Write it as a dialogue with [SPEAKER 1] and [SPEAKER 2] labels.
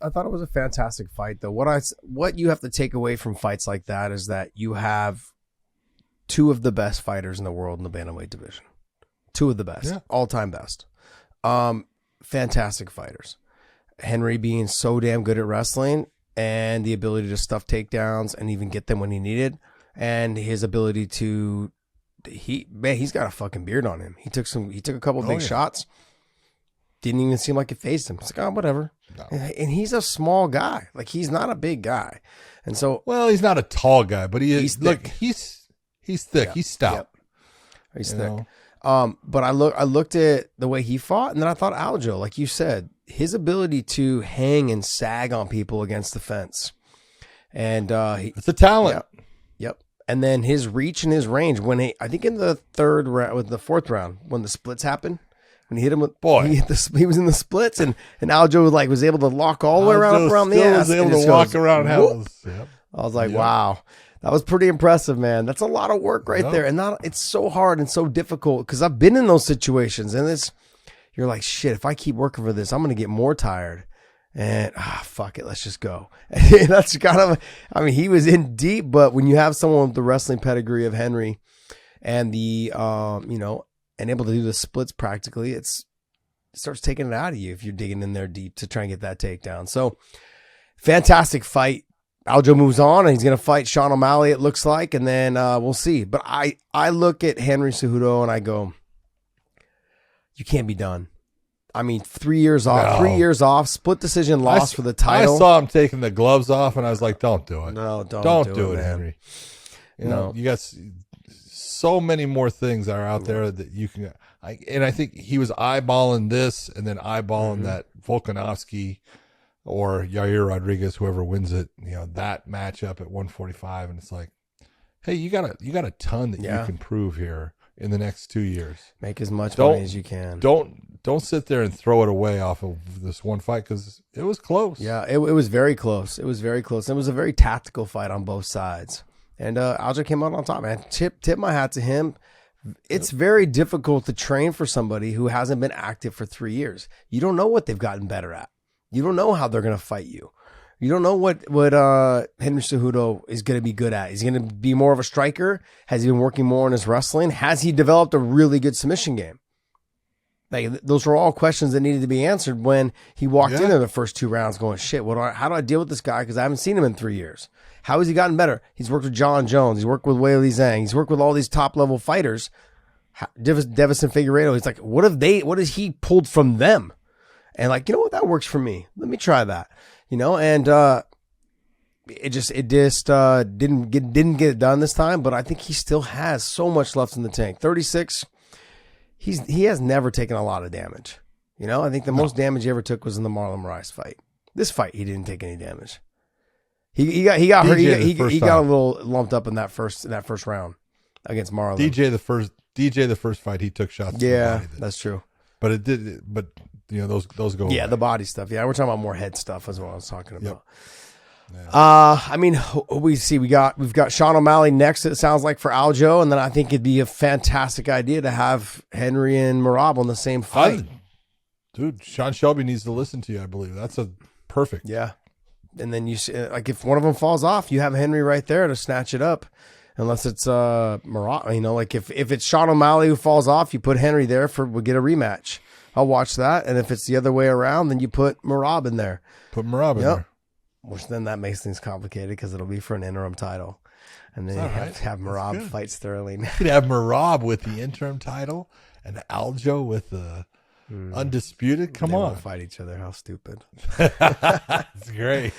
[SPEAKER 1] thought it was a fantastic fight, though. What you have to take away from fights like that is that you have two of the best fighters in the world in the bantamweight division. Two of the best, all-time best. Fantastic fighters. Henry being so damn good at wrestling and the ability to stuff takedowns and even get them when he needed, and his ability to he's got a fucking beard on him. He took a couple of big shots. Didn't even seem like it phased him. It's like, oh, whatever. No. And he's a small guy. Like, he's not a big guy. And so,
[SPEAKER 2] well, he's not a tall guy, but he's thick. Look, he's thick.
[SPEAKER 1] Yeah.
[SPEAKER 2] He's stout.
[SPEAKER 1] Yep. He's thick. But I looked at the way he fought, and then I thought Aljo, like you said, his ability to hang and sag on people against the fence, and
[SPEAKER 2] it's a talent.
[SPEAKER 1] Yep. And then his reach and his range I think in the fourth round when the splits happened. When he hit him with he was in the splits, and Aljo was able to lock all the way around the ass.
[SPEAKER 2] Was able to walk around house.
[SPEAKER 1] Yep. I was like, wow, that was pretty impressive, man. That's a lot of work right there, and it's so hard and so difficult because I've been in those situations, and you're like, shit. If I keep working for this, I'm gonna get more tired. And fuck it, let's just go. And that's kind of, I mean, he was in deep, but when you have someone with the wrestling pedigree of Henry, and the and able to do the splits practically, it starts taking it out of you if you're digging in there deep to try and get that takedown. So, fantastic fight. Aljo moves on, and he's going to fight Sean O'Malley, it looks like, and then we'll see. But I look at Henry Cejudo, and I go, you can't be done. I mean, 3 years off, 3 years off, split decision loss for the title.
[SPEAKER 2] I saw him taking the gloves off, and I was like, don't do it.
[SPEAKER 1] No, don't do it,
[SPEAKER 2] Henry. You know, you got so many more things that are out there that you can. I think he was eyeballing this and then eyeballing that Volkanovski or Yair Rodriguez, whoever wins it, that matchup at 145. And it's like, hey, you got a ton that you can prove here in the next 2 years.
[SPEAKER 1] Make as much money as you can.
[SPEAKER 2] Don't sit there and throw it away off of this one fight because it was close.
[SPEAKER 1] Yeah, it was very close. It was very close. It was a very tactical fight on both sides. And Aljo came out on top, man. Tip my hat to him. It's very difficult to train for somebody who hasn't been active for 3 years. You don't know what they've gotten better at. You don't know how they're going to fight you. You don't know what Henry Cejudo is going to be good at. He's going to be more of a striker. Has he been working more on his wrestling? Has he developed a really good submission game? Like, those were all questions that needed to be answered when he walked in the first 2 rounds going, shit, how do I deal with this guy? Because I haven't seen him in 3 years. How has he gotten better? He's worked with John Jones. He's worked with Weili Zhang. He's worked with all these top-level fighters. Devison Figueiredo. He's like, what has he pulled from them? And like, you know what? That works for me. Let me try that. And it just didn't get it done this time. But I think he still has so much left in the tank. 36. He has never taken a lot of damage. I think the most damage he ever took was in the Marlon Moraes fight. This fight, he didn't take any damage. He got hurt. He got a little lumped up in that first round against Marlon.
[SPEAKER 2] DJ the first fight he took shots.
[SPEAKER 1] Yeah, that's true.
[SPEAKER 2] But it did. But those go.
[SPEAKER 1] Yeah,
[SPEAKER 2] away.
[SPEAKER 1] The body stuff. Yeah, we're talking about more head stuff as well. I was talking about.
[SPEAKER 2] Yeah.
[SPEAKER 1] I mean, we've got Sean O'Malley next. It sounds like for Aljo, and then I think it'd be a fantastic idea to have Henry and Merab on the same fight.
[SPEAKER 2] Dude, Sean Shelby needs to listen to you. I believe that's a perfect.
[SPEAKER 1] Yeah, and then you see, like, if one of them falls off, you have Henry right there to snatch it up. Unless it's Merab, like if it's Sean O'Malley who falls off, you put Henry there we'll get a rematch. I'll watch that, and if it's the other way around, then you put Merab in there.
[SPEAKER 2] Put Merab in there.
[SPEAKER 1] Which then that makes things complicated because it'll be for an interim title. And then you have Merab fight Sterling.
[SPEAKER 2] You could have Merab with the interim title and Aljo with the undisputed. Come on.
[SPEAKER 1] Fight each other. How stupid.
[SPEAKER 2] It's great.